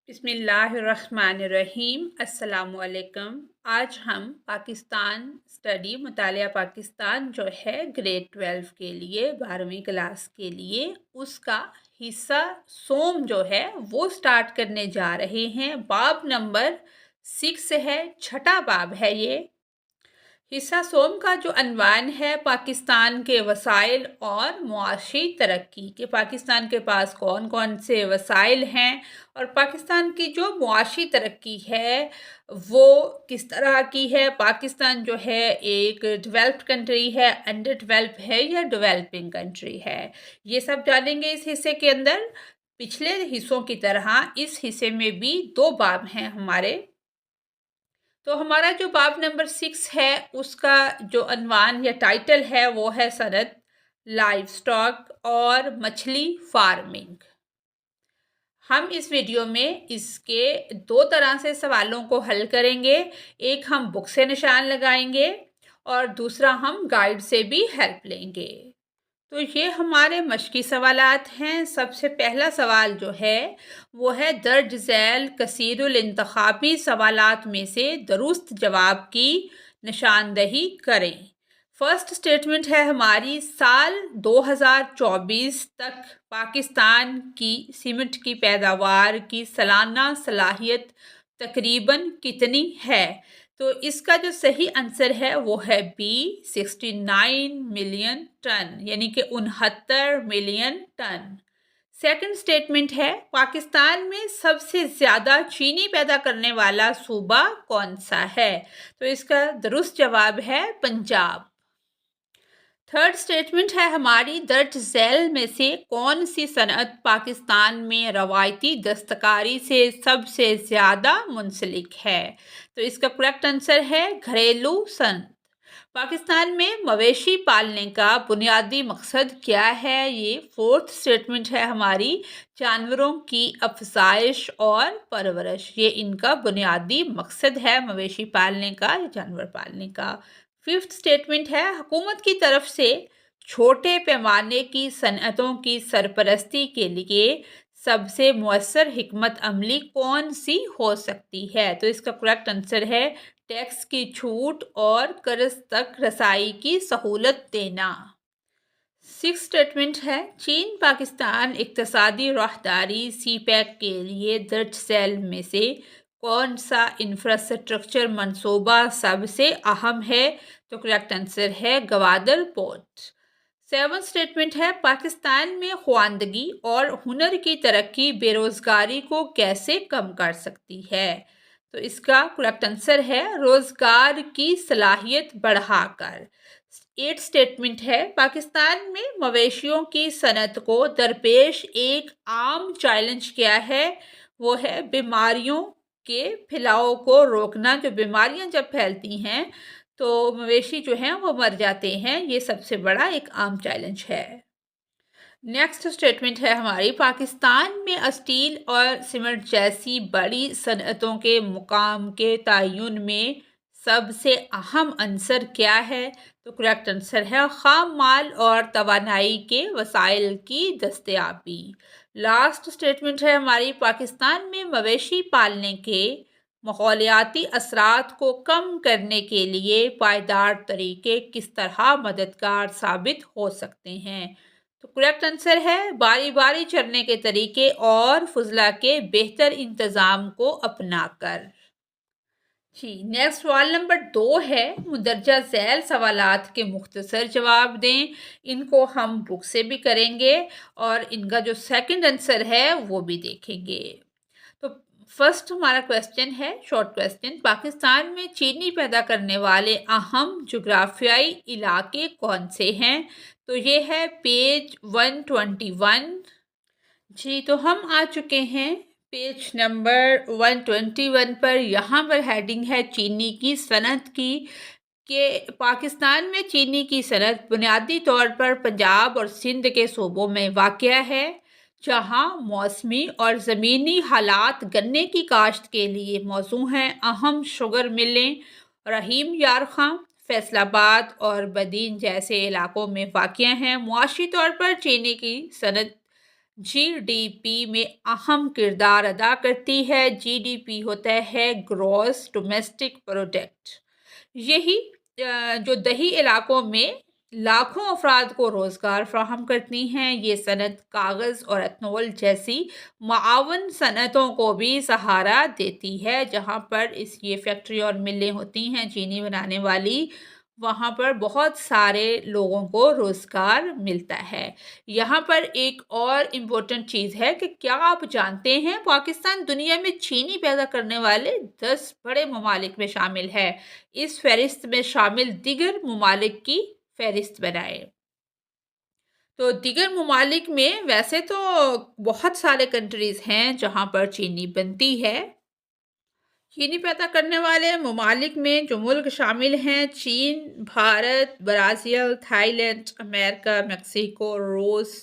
बिस्मिल्लाहिर्रहमानिर्रहीम अस्सलाम वालेकुम। आज हम पाकिस्तान स्टडी मुतालिया पाकिस्तान जो है ग्रेड 12 के लिए 12वीं क्लास के लिए उसका हिस्सा सोम जो है वो स्टार्ट करने जा रहे हैं। बाब नंबर 6 है, छठा बाब है ये। हिस्सा सोम का जो अनवान है पाकिस्तान के वसाइल और मुआशी तरक्की के, पाकिस्तान के पास कौन कौन से वसाइल हैं और पाकिस्तान की जो मुआशी तरक्की है वो किस तरह की है। पाकिस्तान जो है एक डेवलप्ड कंट्री है, अंडर डेवलप है या डेवलपिंग कंट्री है, ये सब जानेंगे इस हिस्से के अंदर। पिछले हिस्सों की तरह इस हिस्से में भी दो बाब हैं हमारे। तो हमारा जो बाब नंबर 6 है उसका जो अनवान या टाइटल है वो है सनत, लाइव स्टॉक और मछली फार्मिंग। हम इस वीडियो में इसके दो तरह से सवालों को हल करेंगे। एक हम बुक से निशान लगाएंगे और दूसरा हम गाइड से भी हेल्प लेंगे। तो ये हमारे मश्की सवालात हैं। सबसे पहला सवाल जो है वो है दर्ज झैल कसीरुल इंतखाबी सवालात में से दुरुस्त जवाब की निशानदही करें। फर्स्ट स्टेटमेंट है हमारी, साल 2024 तक पाकिस्तान की सीमेंट की पैदावार की सालाना सलाहियत तकरीबन कितनी है। तो इसका जो सही आंसर है वो है बी, 69 मिलियन टन, यानी कि 69 मिलियन टन। सेकंड स्टेटमेंट है, पाकिस्तान में सबसे ज़्यादा चीनी पैदा करने वाला सूबा कौन सा है। तो इसका दुरुस्त जवाब है पंजाब। थर्ड स्टेटमेंट है हमारी, दर्ज झैल में से कौन सी सनअत पाकिस्तान में रवायती दस्तकारी से सबसे ज़्यादा मुंसलिक है। तो इसका करेक्ट आंसर है घरेलू सनअत। पाकिस्तान में मवेशी पालने का बुनियादी मकसद क्या है। ये फोर्थ स्टेटमेंट है हमारी, जानवरों की अफजाइश और परवरिश, ये इनका बुनियादी मकसद है मवेशी पालने का या जानवर पालने का। फिफ्थ स्टेटमेंट है, हुकूमत की तरफ से छोटे पैमाने की सनअतों की सरपरस्ती के लिए सबसे मुअस्सर हिकमत अमली कौन सी हो सकती है। तो इसका करेक्ट आंसर है टैक्स की छूट और कर्ज तक रसाई की सहूलत देना। सिक्स स्टेटमेंट है, चीन पाकिस्तान इक्तसादी राहदारी सीपैक के लिए दर्ज झैल में से कौन सा इंफ्रास्ट्रक्चर मंसूबा सबसे अहम है। तो करेक्ट आंसर है गवादर पोर्ट। सेवन स्टेटमेंट है, पाकिस्तान में ख्वानदगी और हुनर की तरक्की बेरोजगारी को कैसे कम कर सकती है। तो इसका करेक्ट आंसर है रोजगार की सलाहियत बढ़ाकर। एट स्टेटमेंट है, पाकिस्तान में मवेशियों की सनत को दरपेश एक आम चैलेंज क्या है। वो है बीमारियों के फैलाव को रोकना। जो बीमारियां जब फैलती हैं तो मवेशी जो हैं वो मर जाते हैं, ये सबसे बड़ा एक आम चैलेंज है। नेक्स्ट स्टेटमेंट है हमारी, पाकिस्तान में स्टील और सीमेंट जैसी बड़ी सनअतों के मुकाम के तयन में सबसे अहम अंसर क्या है। तो करेक्ट आंसर है खाम माल और तवानाई के वसाइल की दस्तयाबी। लास्ट स्टेटमेंट है हमारी, पाकिस्तान में मवेशी पालने के माहौलियाती असरात को कम करने के लिए पायदार तरीके किस तरह मददगार साबित हो सकते हैं। तो करेक्ट आंसर है बारी बारी चरने के तरीके और फजला के बेहतर इंतज़ाम को अपनाकर। जी, नेक्स्ट सवाल नंबर 2 है, मुदरजा झैल सवालात के मुख्तसर जवाब दें। इनको हम बुक से भी करेंगे और इनका जो सेकंड आंसर है वो भी देखेंगे। तो फर्स्ट हमारा क्वेश्चन है, शॉर्ट क्वेश्चन, पाकिस्तान में चीनी पैदा करने वाले अहम जोग्राफियाई इलाके कौन से हैं। तो ये है पेज 121। जी, तो हम आ चुके हैं पेज नंबर 121 पर। यहाँ पर हेडिंग है चीनी की सनत की, कि पाकिस्तान में चीनी की सनत बुनियादी तौर पर पंजाब और सिंध के सूबों में वाक़या है, जहाँ मौसमी और ज़मीनी हालात गन्ने की काश्त के लिए मौजू हैं। अहम शुगर मिलें रहीम यार खां, फैसलाबाद और बदीन जैसे इलाकों में वाक़या हैं। मुआशी तौर पर चीनी की सनत GDP میں اہم کردار ادا کرتی ہے۔ GDP ہوتا ہے گروس ڈومیسٹک پروڈکٹ۔ یہی جو دیہی علاقوں میں لاکھوں افراد کو روزگار فراہم کرتی ہیں۔ یہ صنعت کاغذ اور ایتھنول جیسی معاون صنعتوں کو بھی سہارا دیتی ہے۔ جہاں پر یہ فیکٹری اور ملیں ہوتی ہیں چینی بنانے والی، وہاں پر بہت سارے لوگوں کو روزگار ملتا ہے۔ یہاں پر ایک اور امپورٹنٹ چیز ہے کہ کیا آپ جانتے ہیں پاکستان دنیا میں چینی پیدا کرنے والے 10 بڑے ممالک میں شامل ہے۔ اس فہرست میں شامل دیگر ممالک کی فہرست بنائیں۔ تو دیگر ممالک میں ویسے تو بہت سارے کنٹریز ہیں جہاں پر چینی بنتی ہے۔ چینی پیدا کرنے والے ممالک میں جو ملک شامل ہیں: چین، بھارت، برازیل، تھائی لینڈ، امریکہ، میکسیکو، روس،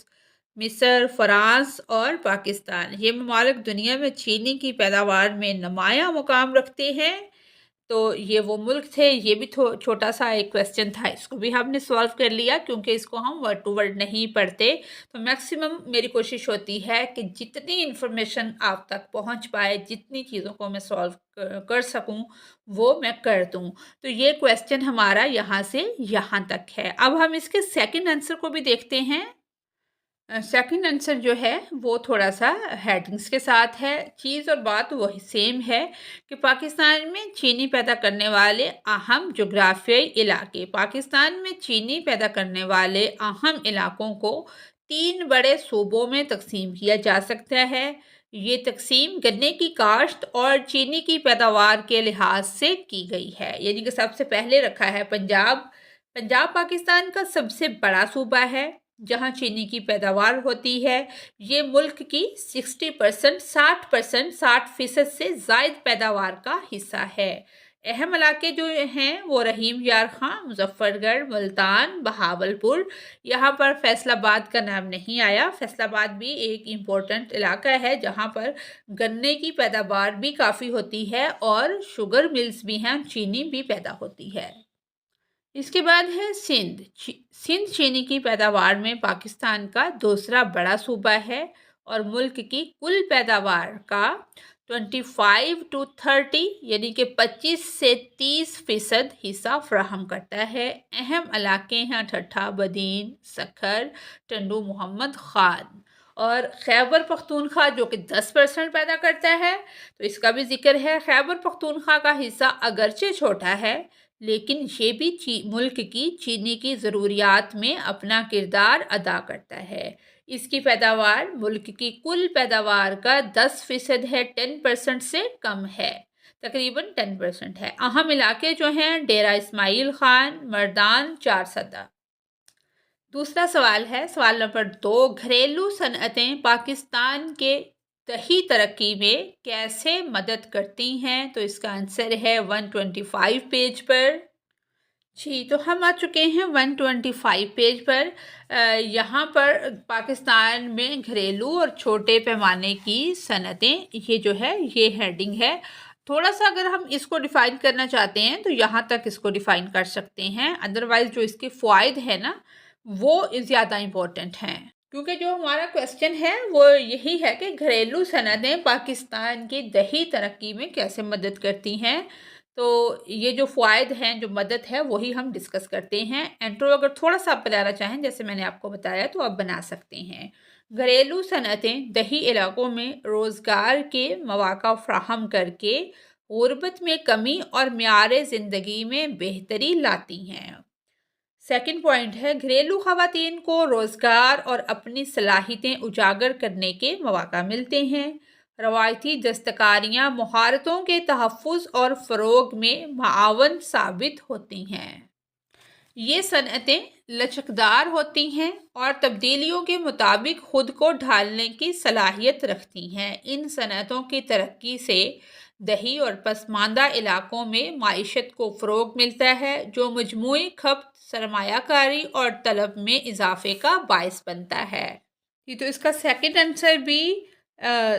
مصر، فرانس اور پاکستان۔ یہ ممالک دنیا میں چینی کی پیداوار میں نمایاں مقام رکھتے ہیں۔ تو یہ وہ ملک تھے۔ یہ بھی چھوٹا سا ایک کویسچن تھا، اس کو بھی ہم نے سولو کر لیا کیونکہ اس کو ہم ورڈ ٹو ورڈ نہیں پڑھتے۔ تو میکسیمم میری کوشش ہوتی ہے کہ جتنی انفارمیشن آپ تک پہنچ پائے، جتنی چیزوں کو میں سولو کر سکوں وہ میں کر دوں۔ تو یہ کویسچن ہمارا یہاں سے یہاں تک ہے۔ اب ہم اس کے سیکنڈ آنسر کو بھی دیکھتے ہیں۔ سیکنڈ آنسر جو ہے وہ تھوڑا سا ہیڈنگز کے ساتھ ہے۔ چیز اور بات وہی سیم ہے کہ پاکستان میں چینی پیدا کرنے والے اہم جغرافیائی علاقے۔ پاکستان میں چینی پیدا کرنے والے اہم علاقوں کو 3 بڑے صوبوں میں تقسیم کیا جا سکتا ہے۔ یہ تقسیم گنے کی کاشت اور چینی کی پیداوار کے لحاظ سے کی گئی ہے۔ یعنی کہ سب سے پہلے رکھا ہے پنجاب۔ پنجاب پاکستان کا سب سے بڑا صوبہ ہے جہاں چینی کی پیداوار ہوتی ہے۔ یہ ملک کی 60%، 60% سے زائد پیداوار کا حصہ ہے۔ اہم علاقے جو ہیں وہ رحیم یار خان، مظفر گڑھ، ملتان، بہاولپور۔ یہاں پر فیصل آباد کا نام نہیں آیا۔ فیصل آباد بھی ایک امپورٹنٹ علاقہ ہے جہاں پر گنے کی پیداوار بھی کافی ہوتی ہے اور شوگر ملز بھی ہیں، چینی بھی پیدا ہوتی ہے۔ اس کے بعد ہے سندھ۔ سندھ چینی کی پیداوار میں پاکستان کا دوسرا بڑا صوبہ ہے اور ملک کی کل پیداوار کا 25 to 30 یعنی کہ 25 سے 30% حصہ فراہم کرتا ہے۔ اہم علاقے ہیں ٹھٹھہ، بدین، سکھر، ٹنڈو محمد خان اور خیبر پختونخوا جو کہ 10% پیدا کرتا ہے۔ تو اس کا بھی ذکر ہے۔ خیبر پختونخوا کا حصہ اگرچہ چھوٹا ہے لیکن یہ بھی ملک کی چینی کی ضروریات میں اپنا کردار ادا کرتا ہے۔ اس کی پیداوار ملک کی کل پیداوار کا 10% ہے، 10% سے کم ہے، تقریباً 10% ہے۔ اہم علاقے جو ہیں ڈیرہ اسماعیل خان، مردان، چارسدہ۔ دوسرا سوال ہے، سوال نمبر 2، گھریلو صنعتیں پاکستان کے دیہی ترقی میں کیسے مدد کرتی ہیں؟ تو اس کا آنسر ہے 125 پیج پر۔ جی، تو ہم آ چکے ہیں 125 پیج پر۔ یہاں پر پاکستان میں گھریلو اور چھوٹے پیمانے کی صنعتیں، یہ جو ہے یہ ہیڈنگ ہے۔ تھوڑا سا اگر ہم اس کو ڈیفائن کرنا چاہتے ہیں تو یہاں تک اس کو ڈیفائن کر سکتے ہیں، ادروائز جو اس کے فوائد ہیں نا وہ زیادہ امپورٹنٹ ہیں، کیونکہ جو ہمارا کویسچن ہے وہ یہی ہے کہ گھریلو صنعتیں پاکستان کی دیہی ترقی میں کیسے مدد کرتی ہیں۔ تو یہ جو فوائد ہیں، جو مدد ہے، وہی ہم ڈسکس کرتے ہیں۔ انٹرو اگر تھوڑا سا آپ بنانا چاہیں جیسے میں نے آپ کو بتایا تو آپ بنا سکتے ہیں۔ گھریلو صنعتیں دیہی علاقوں میں روزگار کے مواقع فراہم کر کے غربت میں کمی اور معیار زندگی میں بہتری لاتی ہیں۔ سیکنڈ پوائنٹ ہے، گھریلو خواتین کو روزگار اور اپنی صلاحیتیں اجاگر کرنے کے مواقع ملتے ہیں۔ روایتی دستکاریاں مہارتوں کے تحفظ اور فروغ میں معاون ثابت ہوتی ہیں۔ یہ صنعتیں لچکدار ہوتی ہیں اور تبدیلیوں کے مطابق خود کو ڈھالنے کی صلاحیت رکھتی ہیں۔ ان صنعتوں کی ترقی سے دیہی اور پسماندہ علاقوں میں معیشت کو فروغ ملتا ہے جو مجموعی کھپت، سرمایہ کاری اور طلب میں اضافے کا باعث بنتا ہے۔ تو اس کا سیکنڈ آنسر بھی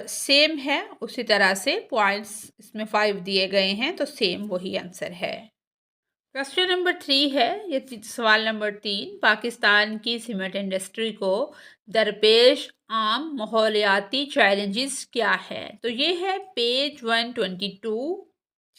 سیم ہے، اسی طرح سے پوائنٹس اس میں 5 دیے گئے ہیں تو سیم وہی آنسر ہے۔ क्वेश्चन नंबर 3 है, ये सवाल नंबर 3, पाकिस्तान की सीमेंट इंडस्ट्री को दरपेश आम माहौलियाती चैलेंजेस क्या है? तो ये है पेज 122।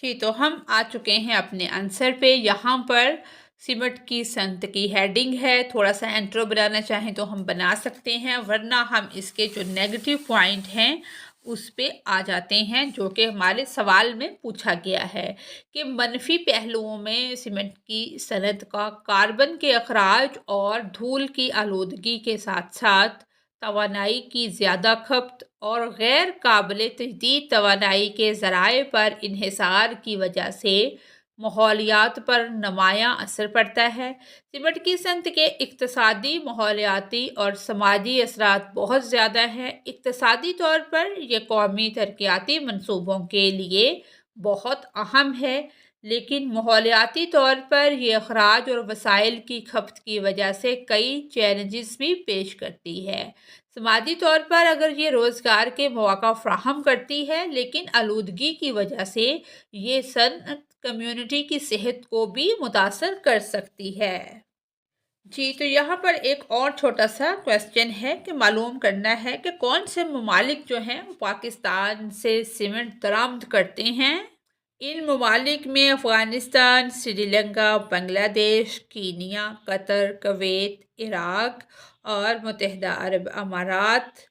जी, तो हम आ चुके हैं अपने आंसर पे। यहाँ पर सीमेंट की सनत की हेडिंग है। थोड़ा सा इंट्रो बनाना चाहें तो हम बना सकते हैं, वरना हम इसके जो नेगेटिव पॉइंट हैं उस पे आ जाते हैं, जो कि हमारे सवाल में पूछा गया है कि मनफी पहलुओं में सीमेंट की सनत का कार्बन के अखराज और धूल की आलूदगी के साथ साथ तवानाई की ज़्यादा खपत और गैर काबिल तजदीद तवानाई के ज़राए पर इन्हिसार की वजह से माहौलियात पर नुमायाँ असर पड़ता है। सीमेंट की सनत के इक्तसादी, माहौलियाती और समाजी असरात बहुत ज़्यादा हैं। इक्तसादी तौर पर यह कौमी तरक्याती मनसूबों के लिए बहुत अहम है, लेकिन माहौलियाती तौर पर यह अखराज और वसाइल की खपत की वजह से कई चैलेंजेस भी पेश करती है। समाजी तौर पर अगर ये रोज़गार के मौका फ्राहम करती है, लेकिन आलूदगी की वजह से ये सनत कम्युनिटी की सेहत को भी मुतासर कर सकती है। जी, तो यहाँ पर एक और छोटा सा क्वेश्चन है कि मालूम करना है कि कौन से ममालिक जो हैं वो पाकिस्तान से सीमेंट दरामद करते हैं। इन ममालिक में Afghanistan, Sri Lanka, Bangladesh, Kenya, Qatar, Kuwait, Iraq और मुत्तहिदा अरब अमारात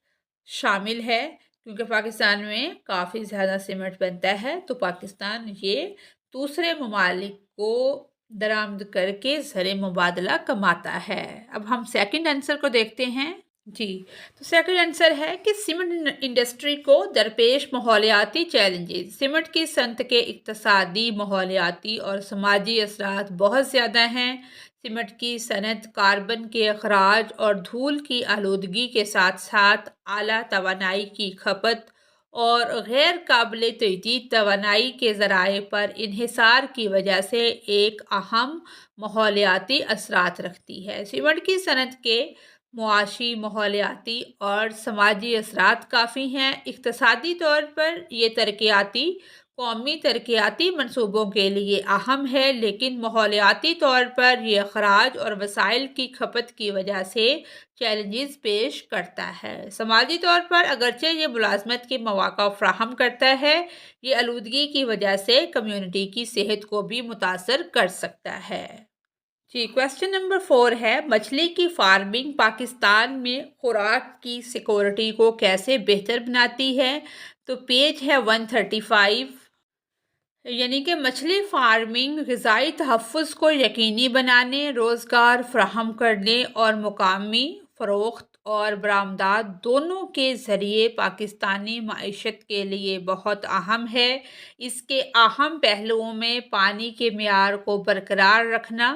शामिल है। क्योंकि पाकिस्तान में काफ़ी ज़्यादा सीमेंट बनता है, तो पाकिस्तान ये दूसरे ममालिक को दरामद करके ज़र मुबादला कमाता है। अब हम सेकंड आंसर को देखते हैं। जी, तो सेकंड आंसर है कि सीमेंट इंडस्ट्री को दरपेश माहौलियाती चैलेंजेस। सीमेंट की सनत के इक्तसादी, माहौलियाती और समाजी असरात बहुत ज़्यादा हैं। सीमेंट की सनत कार्बन के अखराज और धूल की आलूदगी के साथ साथ आला तवानाई की खपत और गैर काबिल तजदीद तवानाई के ज़राए पर इन्हिसार की वजह से एक अहम माहौलियाती असरात रखती है। सीमेंट की सनत के मुआशी, माहौलियाती और समाजी असरात काफ़ी हैं। इक़्तिसादी तौर पर ये तरक्याती कौमी तरक्याती मनसूबों के लिए अहम है, लेकिन माहौलियाती तौर पर ये अखराज और वसाइल की खपत की वजह से चैलेंजेस पेश करता है। समाजी तौर पर अगरचे ये मुलाजमत के मौका फ्राहम करता है, ये आलूदगी की वजह से कम्युनिटी की सेहत को भी मुतासर कर सकता है। जी, क्वेश्चन नंबर 4 है, मछली की फार्मिंग पाकिस्तान में खुराक की सिक्योरिटी को कैसे बेहतर बनाती है? तो पेज है 135। यानी कि मछली फार्मिंग ग़िज़ाई तहफ़्फ़ुज़ को यकीनी बनाने, रोज़गार फ़राहम करने और मुकामी फ़रोख्त और बरामदात दोनों के ज़रिए पाकिस्तानी मईशत के लिए बहुत अहम है। इसके अहम पहलुओं में पानी के मियार को बरकरार रखना,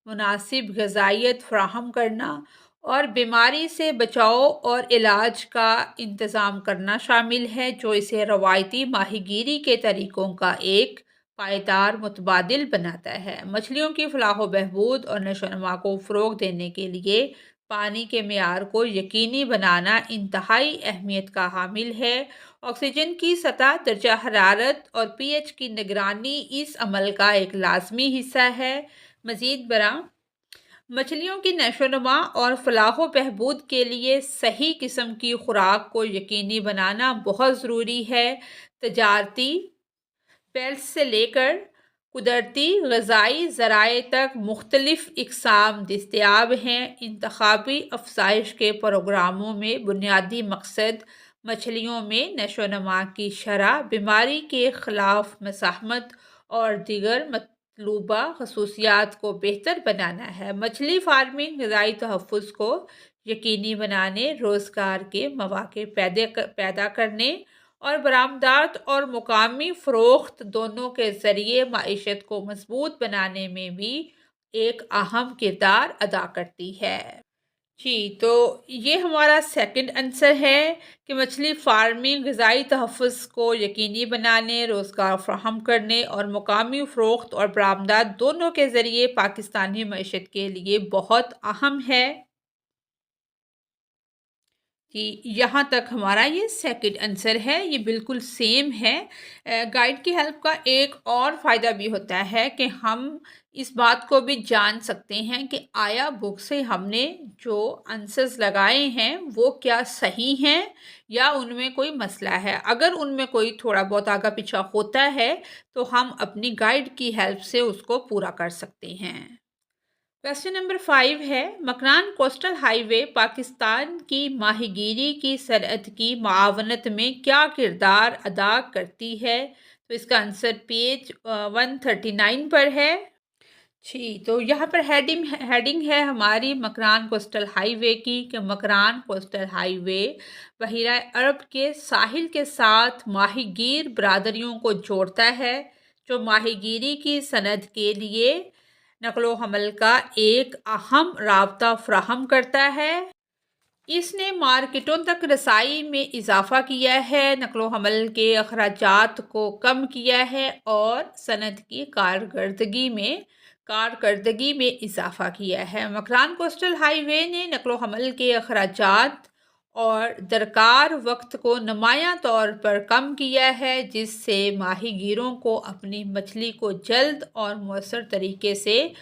मुनासिब ग़िज़ाइयत फ़राहम करना और बीमारी से बचाव और इलाज का इंतज़ाम करना शामिल है, जो इसे रवायती माहीगीरी के तरीक़ों का एक पायदार मुतबादिल बनाता है। मछलियों की फलाह व बहबूद और नशोनुमा को फ़रोग़ देने के लिए पानी के मियार को यकीनी बनाना इंतहाई अहमियत का हामिल है। ऑक्सीजन की सतह, दर्जा हरारत और pH की निगरानी इस अमल का एक लाजमी हिस्सा है। मज़ीद बरां मछलियों की नशोनुमा और फलाह व बहबूद के लिए सही किस्म की खुराक को यकीनी बनाना बहुत ज़रूरी है। तजारती पेल्स से लेकर कुदरती ग़िज़ाई ज़राए तक मुख्तलिफ़ इक़साम दस्तयाब हैं। इंतख़ाबी अफ़ज़ाइश के प्रोग्रामों में बुनियादी मकसद मछलियों में नशोनुमा की शरह, बीमारी के ख़िलाफ़ मज़ाहमत और दीगर मतलूबा खसूसियात को बेहतर बनाना है। मछली फार्मिंग ग़िज़ाई तहफ़्फ़ुज़ को यकीनी बनाने, रोज़गार के मौक़े पैदा करने और बरामदात और मुकामी फ़रोख्त दोनों के ज़रिए मईशत को मज़बूत बनाने में भी एक अहम किरदार अदा करती है। जी, तो ये हमारा सेकंड आंसर है कि मछली फार्मिंग ग़िज़ाई तहफ़्फ़ुज़ को यकीनी बनाने, रोज़गार फ़राहम करने और मुकामी फ़रोख्त और बरामदात दोनों के ज़रिए पाकिस्तानी मईशत के लिए बहुत अहम है। कि यहाँ तक हमारा ये सेकंड आंसर है, ये बिल्कुल सेम है। गाइड की हेल्प का एक और फ़ायदा भी होता है कि हम इस बात को भी जान सकते हैं कि आया बुक से हमने जो आंसर्स लगाए हैं वो क्या सही हैं या उनमें कोई मसला है। अगर उनमें कोई थोड़ा बहुत आगा पीछा होता है तो हम अपनी गाइड की हेल्प से उसको पूरा कर सकते हैं। क्वेश्चन नंबर 5 है, मकरान कोस्टल हाईवे पाकिस्तान की माहीगीरी की सनअत की मावनत में क्या किरदार अदा करती है? तो इसका आंसर पेज 139 पर है। जी, तो यहाँ पर हेडिंग है हमारी मकरान कोस्टल हाईवे की कि मकरान कोस्टल हाईवे बहीरा अरब के साहिल के साथ माहीगीर बरादरियों को जोड़ता है, जो माहीगीरी की सनद के लिए नकलो हमल का एक अहम राबता फ्राहम करता है। इसने मार्केटों तक रसाई में इजाफा किया है, नकलो हमल के अखराजात को कम किया है और सनद की कारकर्दगी में इजाफा किया है। मकरान कोस्टल हाईवे ने नकलो हमल के अखराजात और दरकार वक्त को नुमायां तौर पर कम किया है, जिससे माहीगीरों को अपनी मछली को जल्द और मौसर तरीके से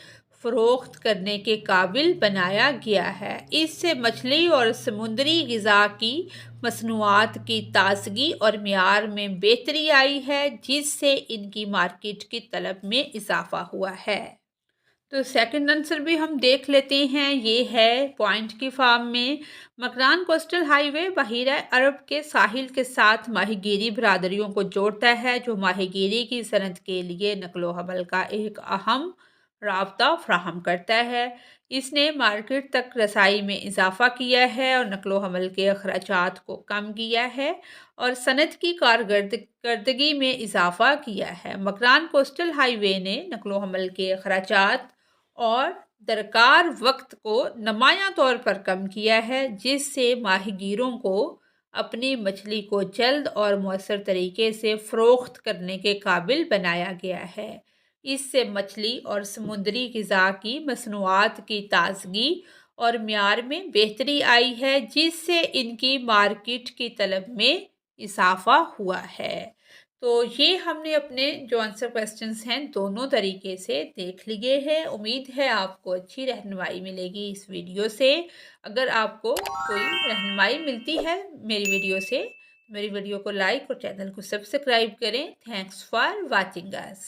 फ़रोख्त करने के काबिल बनाया गया है। इससे मछली और समुद्री ग़िज़ा की मसनूआत की ताज़गी और मियार में बेहतरी आई है, जिससे इनकी मार्केट की तलब में इजाफ़ा हुआ है। तो सेकंड आंसर भी हम देख लेते हैं, ये है पॉइंट की फॉर्म में। मकरान कोस्टल हाईवे बहीरा अरब के साहिल के साथ माहीगीरी बरादरियों को जोड़ता है, जो माहीगीरी की सनत के लिए नकलो हमल का एक अहम राबता फ्राहम करता है। इसने मार्केट तक रसाई में इजाफा किया है और नकलो हमल के अखराजात को कम किया है और सनत की कारकर्दगी में इजाफा किया है। मकरान कोस्टल हाईवे ने नकलो हमल के अखराजात और दरकार वक्त को नुमायां तौर पर कम किया है, जिससे माहीगीरों को अपनी मछली को जल्द और मौसर तरीके से फ़रोख्त करने के काबिल बनाया गया है। इससे मछली और समुद्री ग़िज़ा की मसनूआत की ताज़गी और मियार में बेहतरी आई है, जिससे इनकी मार्केट की तलब में इजाफा हुआ है। तो ये हमने अपने जो आंसर क्वेश्चंस हैं दोनों तरीके से देख लिए हैं। उम्मीद है आपको अच्छी रहनुमाई मिलेगी इस वीडियो से। अगर आपको कोई रहनुमाई मिलती है मेरी वीडियो से, मेरी वीडियो को लाइक और चैनल को सब्सक्राइब करें। Thanks for watching us.